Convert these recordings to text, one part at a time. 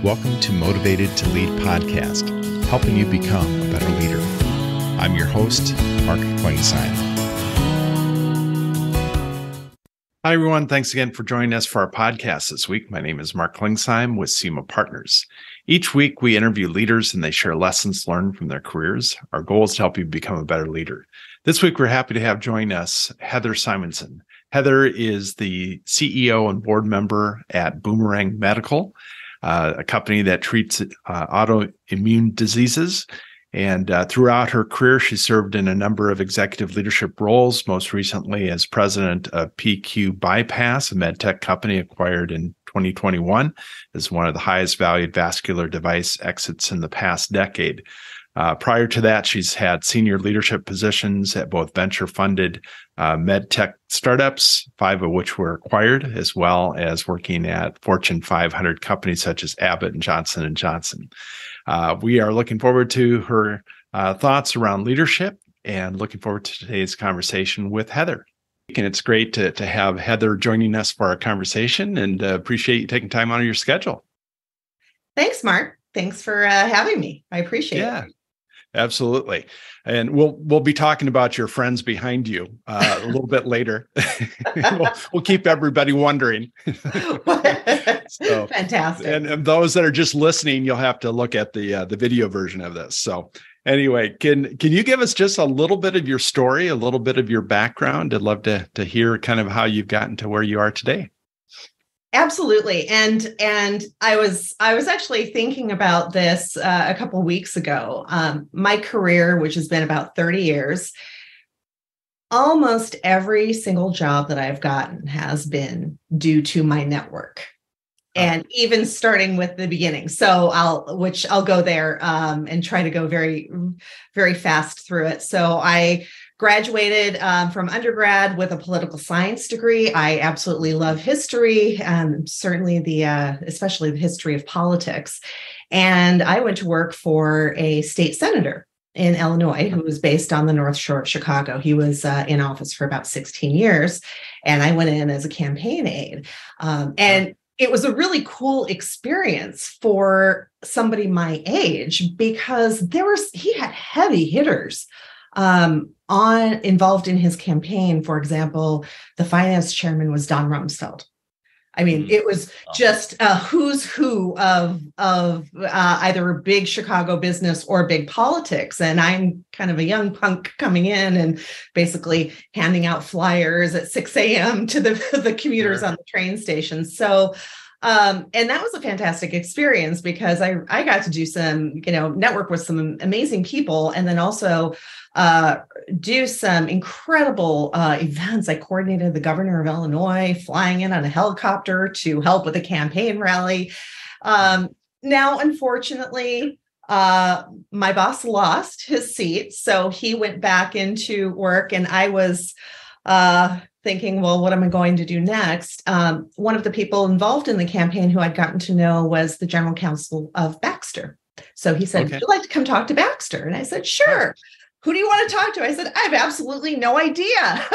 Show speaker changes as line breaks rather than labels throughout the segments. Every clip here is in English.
Welcome to Motivated to Lead podcast, helping you become a better leader. I'm your host, Mark Klingsheim. Hi, everyone. Thanks again for joining us for our podcast this week. My name is Mark Klingsheim with SEMA Partners. Each week, we interview leaders and they share lessons learned from their careers. Our goal is to help you become a better leader. This week, we're happy to have join us Heather Simonsen. Heather is the CEO and board member at Boomerang Medical, a company that treats autoimmune diseases. And throughout her career, she served in a number of executive leadership roles, most recently as president of PQ Bypass, a medtech company acquired in 2021 as one of the highest valued vascular device exits in the past decade. Prior to that, she's had senior leadership positions at both venture-funded medtech startups, 5 of which were acquired, as well as working at Fortune 500 companies such as Abbott and Johnson Johnson. We are looking forward to her thoughts around leadership and looking forward to today's conversation with Heather. And it's great to have Heather joining us for our conversation, and appreciate you taking time out of your schedule.
Thanks, Mark. Thanks for having me. I appreciate it.
Absolutely. And we'll be talking about your friends behind you a little bit later. we'll keep everybody wondering.
So, fantastic.
And those that are just listening, you'll have to look at the video version of this. So anyway, can you give us just a little bit of your story, a little bit of your background? I'd love to hear kind of how you've gotten to where you are today.
Absolutely. And I was actually thinking about this a couple of weeks ago. My career, which has been about 30 years, almost every single job that I've gotten has been due to my network. And even starting with the beginning. So I'll go there and try to go very, very fast through it. So I graduated from undergrad with a political science degree. I absolutely love history, certainly especially the history of politics. And I went to work for a state senator in Illinois who was based on the North Shore of Chicago. He was in office for about 16 years, and I went in as a campaign aide. And it was a really cool experience for somebody my age because he had heavy hitters involved in his campaign. For example, the finance chairman was Don Rumsfeld. I mean, it was just a who's who of either big Chicago business or big politics. And I'm kind of a young punk coming in and basically handing out flyers at 6 a.m. to the commuters on the train station. So, and that was a fantastic experience because I got to do some, network with some amazing people, and then also do some incredible events. I coordinated the governor of Illinois flying in on a helicopter to help with a campaign rally. Now, unfortunately, my boss lost his seat, so he went back into work, and I was thinking, well, what am I going to do next? One of the people involved in the campaign who I'd gotten to know was the general counsel of Baxter. So he said, Would you like to come talk to Baxter? And I said, sure. Who do you want to talk to? I said, I have absolutely no idea.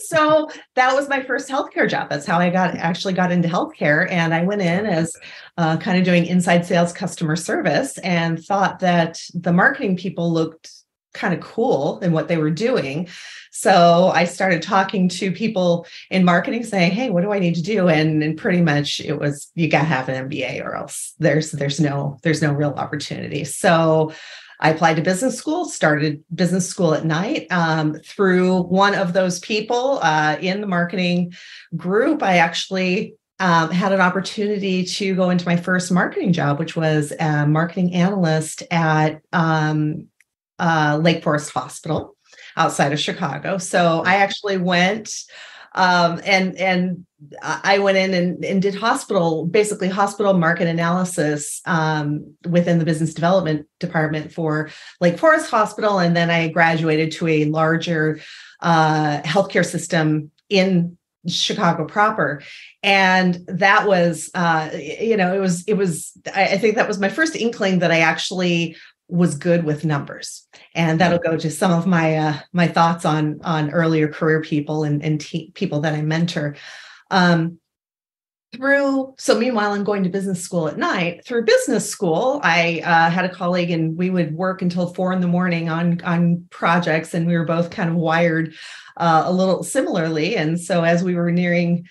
So that was my first healthcare job. That's how I actually got into healthcare. And I went in as kind of doing inside sales customer service and thought that the marketing people looked kind of cool in what they were doing. So I started talking to people in marketing saying, hey, what do I need to do? And pretty much it was, you got to have an MBA or else there's no real opportunity. So I applied to business school, started business school at night. Through one of those people in the marketing group, I actually had an opportunity to go into my first marketing job, which was a marketing analyst at Lake Forest Hospital outside of Chicago. So I actually went and I went in and did hospital market analysis within the business development department for Lake Forest Hospital. And then I graduated to a larger healthcare system in Chicago proper. And that was, I think that was my first inkling that I actually was good with numbers. And that'll go to some of my my thoughts on earlier career people and people that I mentor. So meanwhile, I'm going to business school at night. Through business school, I had a colleague, and we would work until 4 a.m. on projects, and we were both kind of wired a little similarly. And so as we were nearing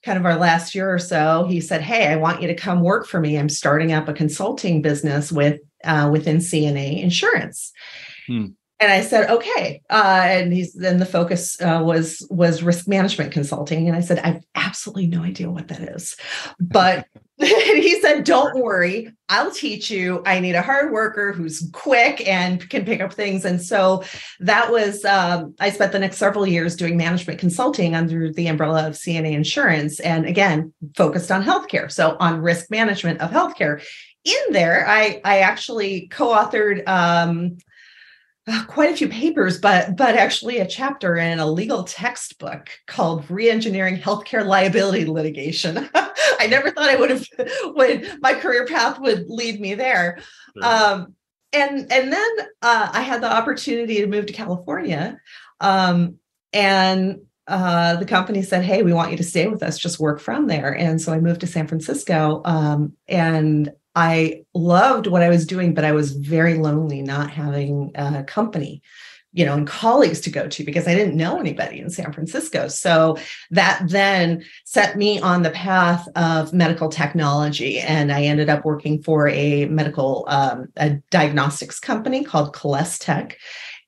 kind of our last year or so, he said, "Hey, I want you to come work for me. I'm starting up a consulting business within CNA insurance." And I said, "Okay." And then the focus was risk management consulting. And I said, "I have absolutely no idea what that is." But he said, "Don't worry, I'll teach you. I need a hard worker who's quick and can pick up things." And so that was, I spent the next several years doing management consulting under the umbrella of CNA insurance. And again, focused on healthcare. So on risk management of healthcare. In there, I actually co-authored quite a few papers, but actually a chapter in a legal textbook called Reengineering Healthcare Liability Litigation. I never thought I would my career path would lead me there. Sure. And then I had the opportunity to move to California, and the company said, "Hey, we want you to stay with us, just work from there." And so I moved to San Francisco, and I loved what I was doing, but I was very lonely not having a company, and colleagues to go to, because I didn't know anybody in San Francisco. So that then set me on the path of medical technology. And I ended up working for a medical a diagnostics company called Tech.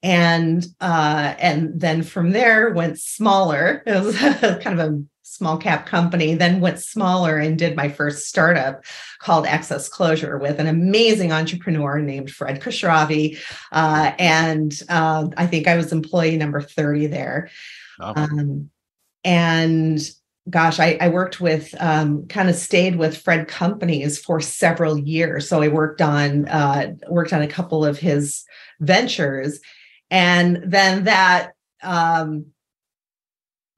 And then from there went smaller. It was kind of a small cap company, then went smaller and did my first startup called Access Closure with an amazing entrepreneur named Fred Khosravi. And I think I was employee number 30 there. Oh. And gosh, I worked with, kind of stayed with Fred companies for several years. So I worked on a couple of his ventures. And then that,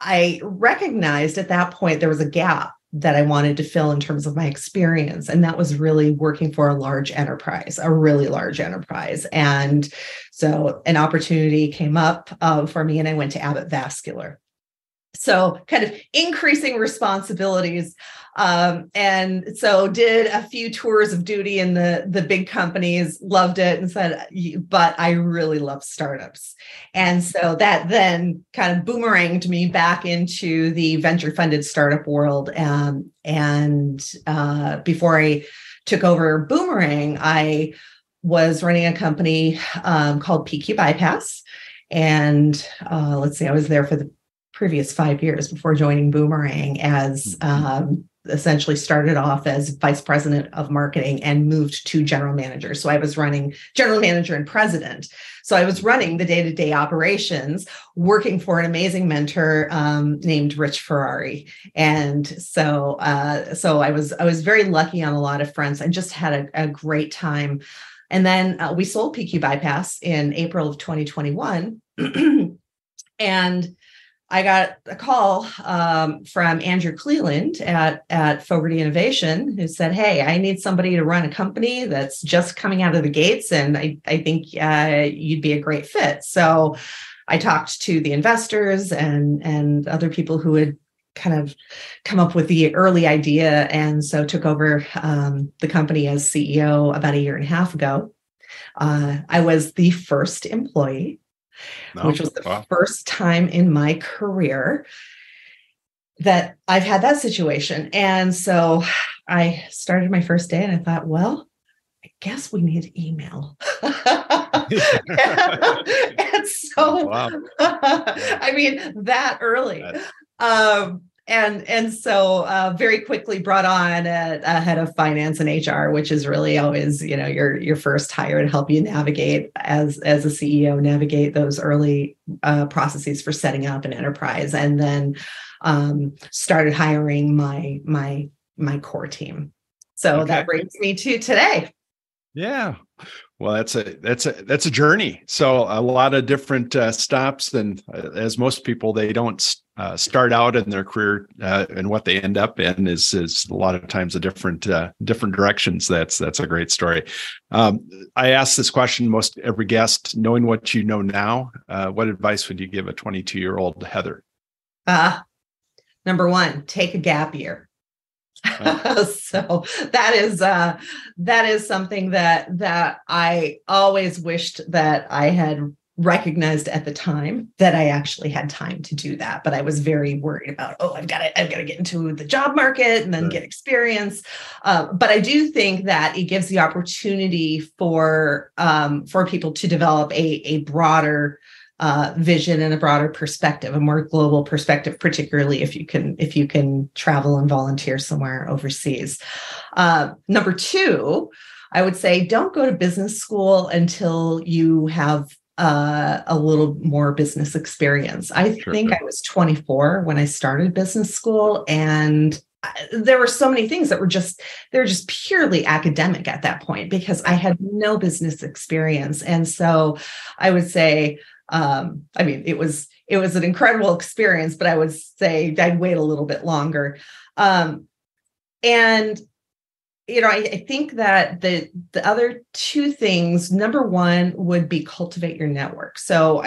I recognized at that point there was a gap that I wanted to fill in terms of my experience. And that was really working for a really large enterprise. And so an opportunity came up for me, and I went to Abbott Vascular. So kind of increasing responsibilities. And so did a few tours of duty in the big companies, loved it, and said, but I really love startups. And so that then kind of boomeranged me back into the venture funded startup world. And before I took over Boomerang, I was running a company called PQ Bypass. And I was there for the previous 5 years before joining Boomerang, as essentially started off as vice president of marketing and moved to general manager. So I was running general manager and president. So I was running the day-to-day operations, working for an amazing mentor named Rich Ferrari. And so I was very lucky on a lot of fronts and just had a great time. And then we sold PQ Bypass in April of 2021. And I got a call from Andrew Cleland at Fogarty Innovation, who said, "Hey, I need somebody to run a company that's just coming out of the gates, and I think you'd be a great fit." So I talked to the investors and other people who had kind of come up with the early idea, and so took over the company as CEO about 1.5 years ago. I was the first employee. Which was the first time in my career that I've had that situation. And so I started my first day and I thought, well, I guess we need email. And so, I mean, that early. And so very quickly brought on a head of finance and HR, which is really always, your first hire to help you navigate as a CEO, navigate those early processes for setting up an enterprise, and then started hiring my core team. So that brings me to today.
Yeah. Well, that's a journey. So a lot of different stops. And as most people, they don't start out in their career and what they end up in is a lot of times a different directions. That's a great story. I ask this question most every guest, knowing what you know now, what advice would you give a 22-year-old Heather?
Number one, take a gap year. So that is something that I always wished that I had recognized at the time, that I actually had time to do that. But I was very worried about, I've got to get into the job market and then get experience. But I do think that it gives the opportunity for people to develop a broader vision and a broader perspective, a more global perspective, particularly if you can travel and volunteer somewhere overseas. Number two, I would say don't go to business school until you have a little more business experience. I think I was 24 when I started business school, and there were so many things that were just purely academic at that point because I had no business experience. And so I would say, it was an incredible experience, but I would say I'd wait a little bit longer. I think that the other two things, number one would be cultivate your network. So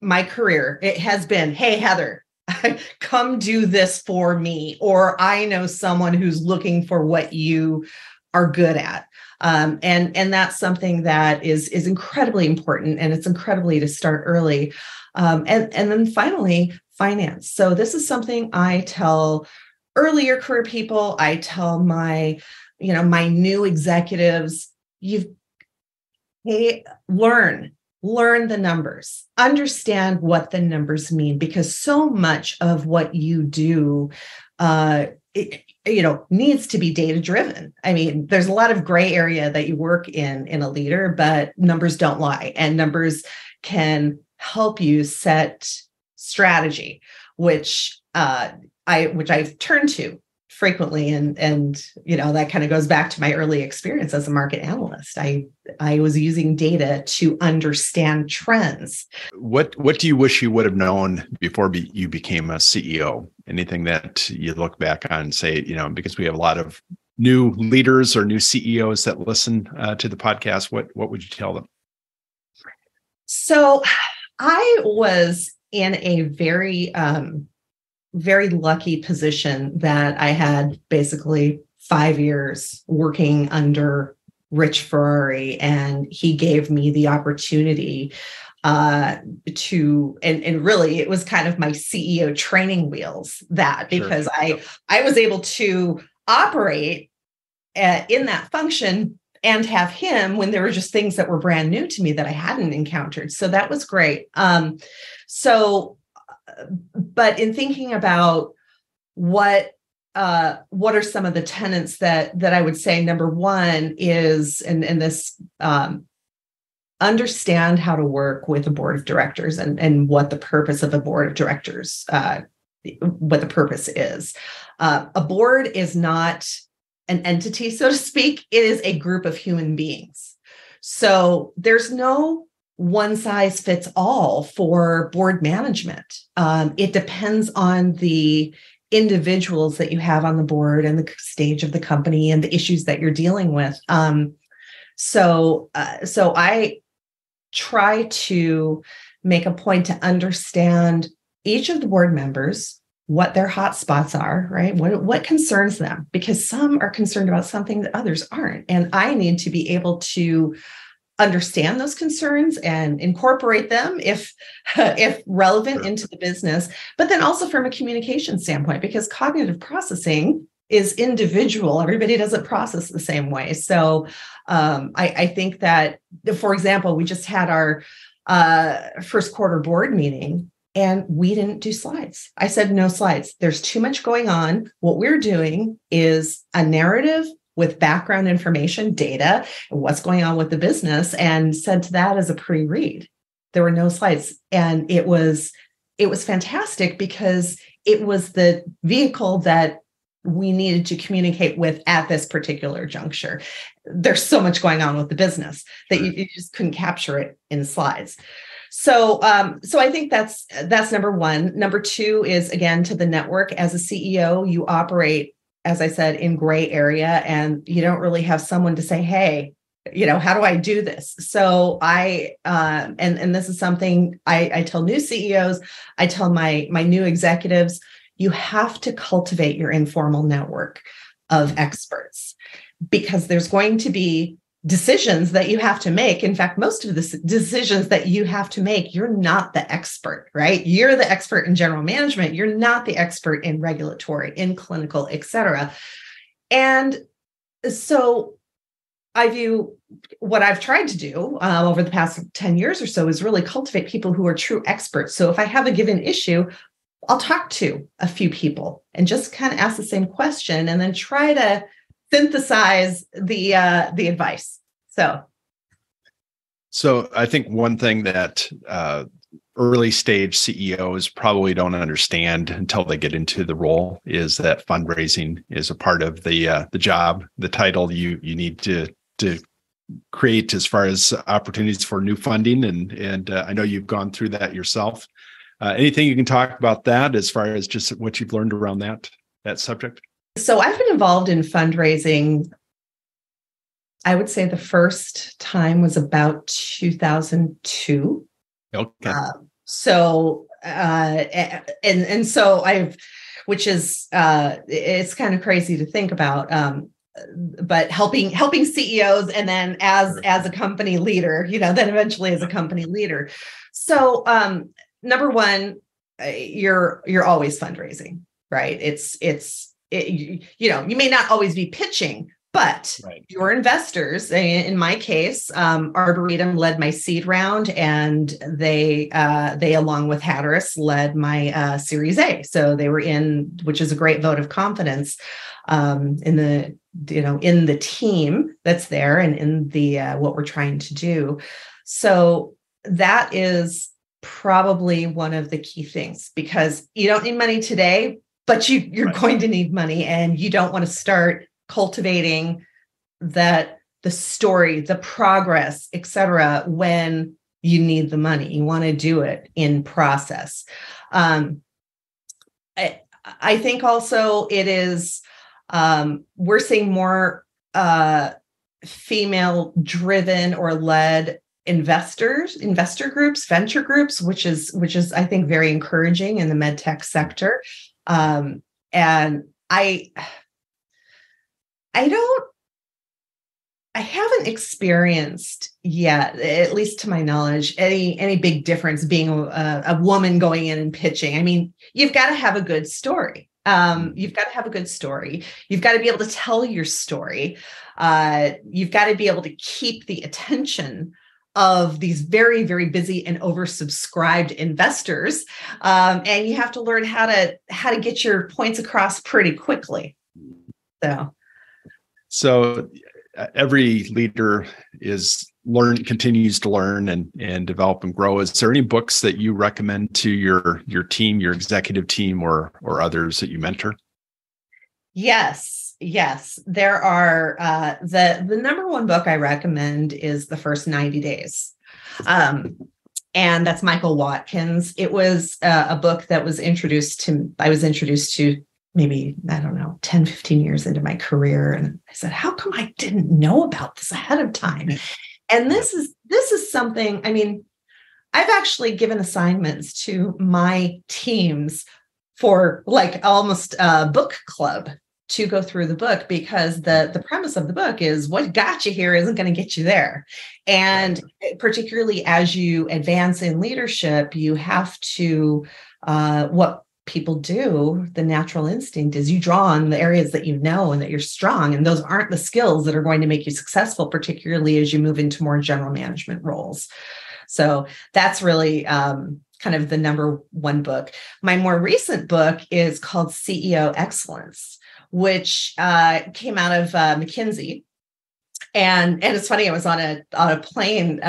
my career, it has been, hey, Heather, come do this for me, or I know someone who's looking for what you are good at. And that's something that is incredibly important, and it's incredibly to start early. And then finally, finance. So this is something I tell earlier career people, I tell my new executives, learn the numbers, understand what the numbers mean, because so much of what you do, needs to be data driven. I mean, there's a lot of gray area that you work in a leader, but numbers don't lie, and numbers can help you set strategy, which I've turned to frequently. And that kind of goes back to my early experience as a market analyst. I was using data to understand trends.
What do you wish you would have known before you became a CEO? Anything that you look back on and say, because we have a lot of new leaders or new CEOs that listen to the podcast, what would you tell them?
So I was in a very lucky position that I had basically 5 years working under Rich Ferrari, and he gave me the opportunity to, and really it was kind of my CEO training wheels because I was able to operate in that function and have him when there were just things that were brand new to me that I hadn't encountered. So that was great. But in thinking about what are some of the tenets that I would say, number one is, and this, understand how to work with a board of directors and what the purpose of a board of directors, what the purpose is. A board is not an entity, so to speak. It is a group of human beings. So there's no one size fits all for board management. It depends on the individuals that you have on the board and the stage of the company and the issues that you're dealing with. So I try to make a point to understand each of the board members, what their hot spots are, right? What concerns them, because some are concerned about something that others aren't. And I need to be able to understand those concerns and incorporate them if relevant into the business, but then also from a communication standpoint, because cognitive processing is individual. Everybody doesn't process the same way. So I think that, for example, we just had our first quarter board meeting and we didn't do slides. I said, no slides. There's too much going on. What we're doing is a narrative with background information, data, and what's going on with the business, and sent that as a pre-read. There were no slides. And it was fantastic because it was the vehicle that we needed to communicate with at this particular juncture. There's so much going on with the business that you just couldn't capture it in slides. So I think that's number one. Number two is, again, to the network. As a CEO, you operate, as I said, in gray area, and you don't really have someone to say, hey, how do I do this? So and this is something I tell new CEOs, I tell my new executives, you have to cultivate your informal network of experts, because there's going to be decisions that you have to make. In fact, most of the decisions that you have to make, you're not the expert, right? You're the expert in general management. You're not the expert in regulatory, in clinical, et cetera. And so I view what I've tried to do over the past 10 years or so is really cultivate people who are true experts. So if I have a given issue, I'll talk to a few people and just kind of ask the same question and then try to synthesize the advice.
So I think one thing that early stage CEOs probably don't understand until they get into the role is that fundraising is a part of the job, the title you need to create as far as opportunities for new funding. And I know you've gone through that yourself. Anything you can talk about that as far as just what you've learned around that subject? So
I've been involved in fundraising. I would say the first time was about 2002.
Okay.
So which is it's kind of crazy to think about. But helping CEOs, and then as a company leader, then eventually as a company leader. So number one, you're always fundraising, right? You may not always be pitching, but right. Your investors, in my case, Arboretum led my seed round, and they along with Hatteras led my Series A. So they were in, which is a great vote of confidence in the team that's there and in the what we're trying to do. So that is probably one of the key things, because you don't need money today, but you're right. going to need money, and you don't want to start cultivating the story, the progress, et cetera, when you need the money. You want to do it in process. I think also it is, we're seeing more female driven or led investor groups, venture groups, which is I think very encouraging in the medtech sector. And I haven't experienced yet, at least to my knowledge, any big difference being a woman going in and pitching. I mean, you've got to have a good story. You've got to have a good story. You've got to be able to tell your story. You've got to be able to keep the attention of these very, very busy and oversubscribed investors. And you have to learn how to get your points across pretty quickly. So
every leader continues to learn and develop and grow. Is there any books that you recommend to your team, your executive team, or others that you mentor? Yes. There are. The number one book I recommend is The First 90 Days. And that's Michael Watkins. It was a book that I was introduced to maybe, 10, 15 years into my career. And I said, how come I didn't know about this ahead of time? And this is something, I've actually given assignments to my teams for like almost a book club to go through the book, because the premise of the book is what got you here isn't going to get you there. And particularly as you advance in leadership, you have to, what people do, the natural instinct is you draw on the areas that you know and that you're strong. And those aren't the skills that are going to make you successful, particularly as you move into more general management roles. So that's really kind of the number one book. My more recent book is called CEO Excellence, which came out of McKinsey. And it's funny, I was on a plane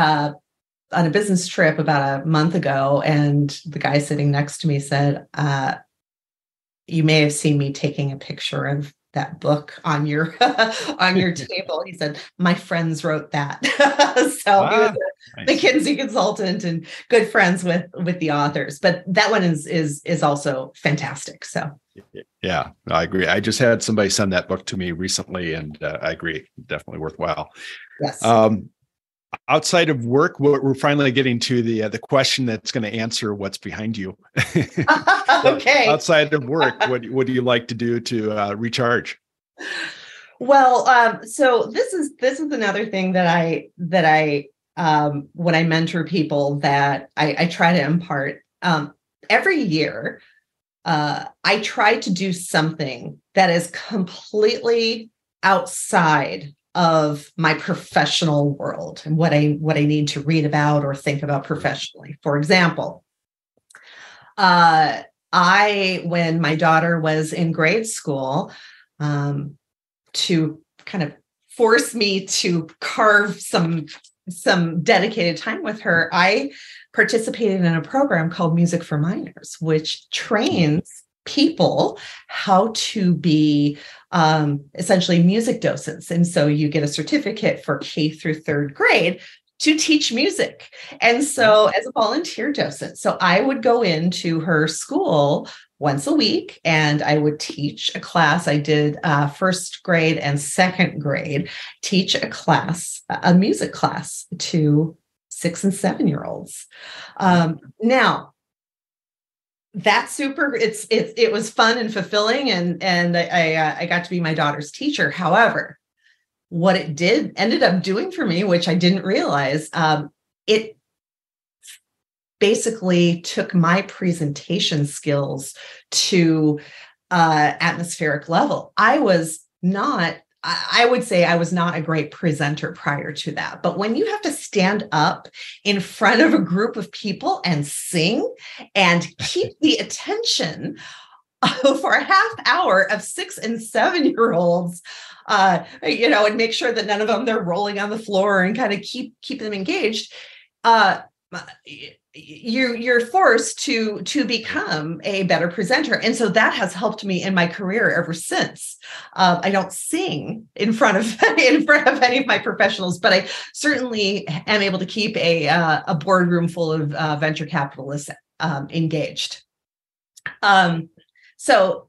on a business trip about a month ago, and the guy sitting next to me said, you may have seen me taking a picture of
that book on your on your table. He said, my friends wrote that. So he was a McKinsey consultant and good friends with the authors. But that one is also fantastic. So
yeah, I agree. I just had somebody send that book to me recently, and I agree, definitely worthwhile.
Yes.
Outside of work, we're finally getting to the question that's going to answer what's behind you.
Okay.
Outside of work, what do you like to do to recharge?
Well, so this is another thing that I when I mentor people that I try to impart. Every year, I try to do something that is completely outside of my professional world and what I need to read about or think about professionally. For example, when my daughter was in grade school, to kind of force me to carve some dedicated time with her, I participated in a program called Music for Minors, which trains people how to be essentially music docents. And so you get a certificate for K through third grade to teach music. And so as a volunteer docent, so I would go into her school once a week and I would teach a class. I did first grade and second grade, teach a music class to 6 and 7-year-olds. Now, that's super. It was fun and fulfilling, and I got to be my daughter's teacher. However, what it ended up doing for me, which I didn't realize, it basically took my presentation skills to atmospheric level. I would say I was not a great presenter prior to that. But when you have to stand up in front of a group of people and sing and keep the attention for a half hour of 6 and 7-year-olds, and make sure that none of them, they're rolling on the floor and kind of keep them engaged, you're forced to become a better presenter. And so that has helped me in my career ever since. I don't sing in front of any of my professionals, but I certainly am able to keep a boardroom full of venture capitalists engaged. So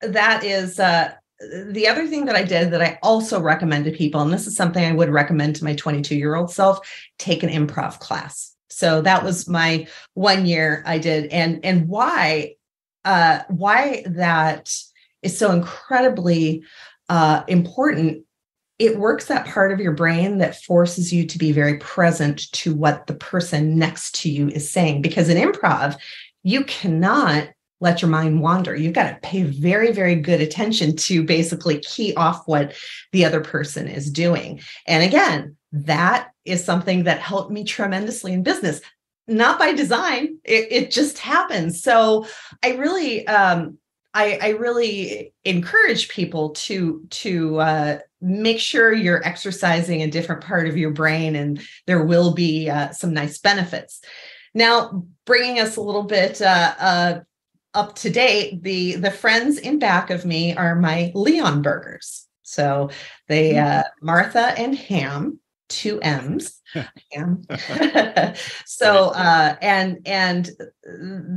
that is the other thing that I did that I also recommend to people, and this is something I would recommend to my 22-year-old self: take an improv class. So that was my 1 year I did. And why that is so incredibly important. It works that part of your brain that forces you to be very present to what the person next to you is saying. Because in improv, you cannot let your mind wander. You've got to pay very, very good attention to basically key off what the other person is doing. And again, that is something that helped me tremendously in business, not by design. It just happens. So I really, I really encourage people to make sure you're exercising a different part of your brain, and there will be some nice benefits. Now, bringing us a little bit up to date, the friends in back of me are my Leon burgers. So they Martha and Ham. 2 M's. So, and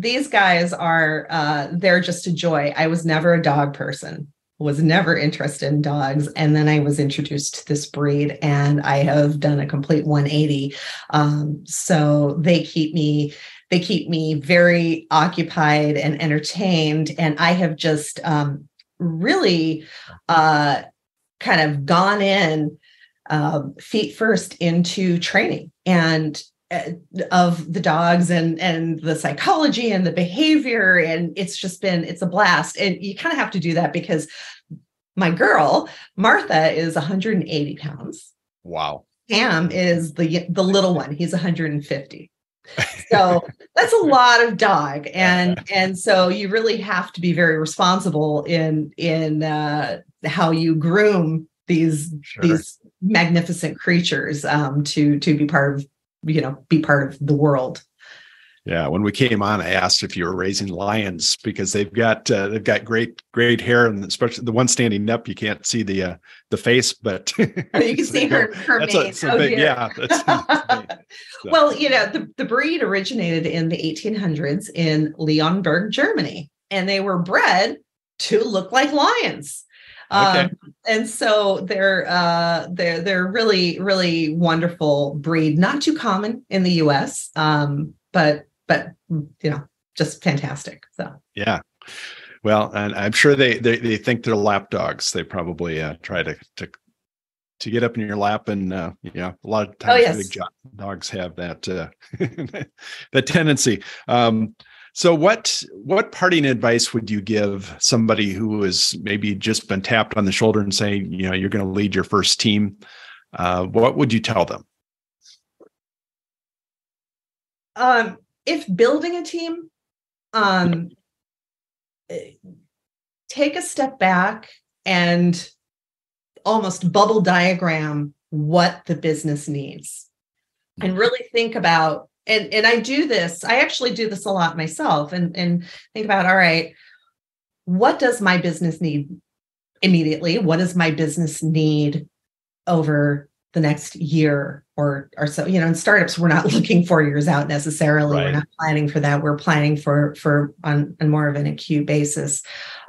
these guys are, they're just a joy. I was never a dog person, was never interested in dogs. And then I was introduced to this breed, and I have done a complete 180. So they keep me very occupied and entertained. And I have just really kind of gone in feet first into training and of the dogs and the psychology and the behavior. And it's a blast. And you kind of have to do that because my girl, Martha, is 180 pounds.
Wow.
Sam is the little one. He's 150. So that's a lot of dog. And so you really have to be very responsible in how you groom these magnificent creatures to be part of the world.
Yeah, when we came on, I asked if you were raising lions because they've got great hair, and especially the one standing up, you can't see the face, but
you can see her mane.
Yeah.
So. Well, the breed originated in the 1800s in Leonberg, Germany, and they were bred to look like lions.
Okay.
And so they're really, really wonderful breed, not too common in the US, but just fantastic. So yeah.
Well, and I'm sure they think they're lap dogs. They probably try to get up in your lap, and a lot of times big dogs have that that tendency. So what parting advice would you give somebody who has maybe just been tapped on the shoulder and saying, you're going to lead your first team? What would you tell them?
If building a team, take a step back and almost bubble diagram what the business needs, and really think about, and I actually do this a lot myself, and think about, all right, what does my business need immediately? What does my business need over the next year or so? In startups, we're not looking 4 years out necessarily. Right. We're not planning for that. We're planning for on more of an acute basis.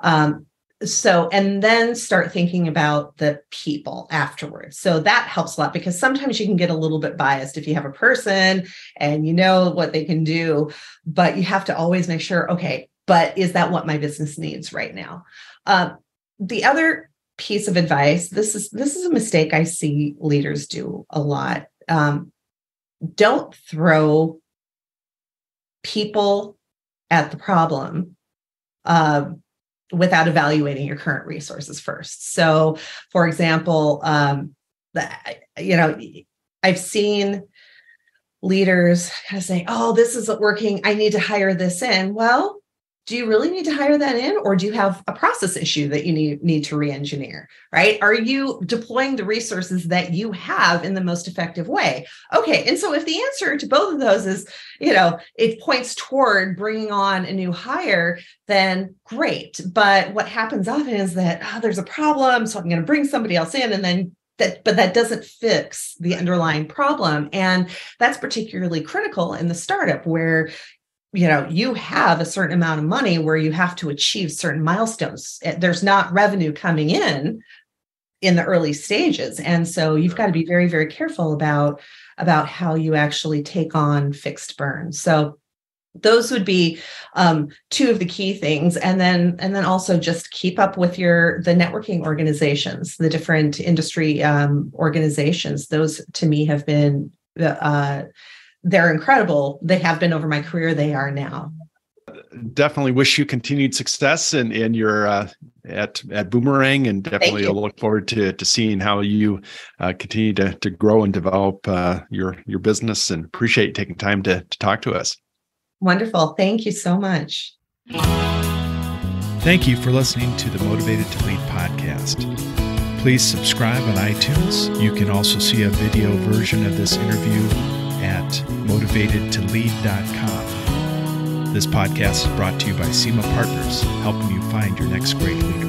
And then start thinking about the people afterwards. So that helps a lot, because sometimes you can get a little bit biased if you have a person and you know what they can do, but you have to always make sure, okay, but is that what my business needs right now? The other piece of advice, this is a mistake I see leaders do a lot. Don't throw people at the problem without evaluating your current resources first. So, for example, I've seen leaders kind of say, "Oh, this isn't working. I need to hire this in." Well, do you really need to hire that in, or do you have a process issue that you need to re-engineer, right? Are you deploying the resources that you have in the most effective way? Okay. And so if the answer to both of those is, it points toward bringing on a new hire, then great. But what happens often is that, there's a problem, so I'm going to bring somebody else in, and then but that doesn't fix the underlying problem. And that's particularly critical in the startup, where you have a certain amount of money where you have to achieve certain milestones. There's not revenue coming in the early stages. And so you've got to be very, very careful about how you actually take on fixed burn. So those would be two of the key things. And then also just keep up with the networking organizations, the different industry organizations. Those to me have been they're incredible. They have been over my career. They are now.
Definitely wish you continued success in your at Boomerang, and definitely I'll look forward to seeing how you continue to grow and develop your business, and appreciate you taking time to talk to us.
Wonderful. Thank you so much.
Thank you for listening to the Motivated to Lead podcast. Please subscribe on iTunes. You can also see a video version of this interview at motivatedtolead.com. This podcast is brought to you by SEMA Partners, helping you find your next great leader.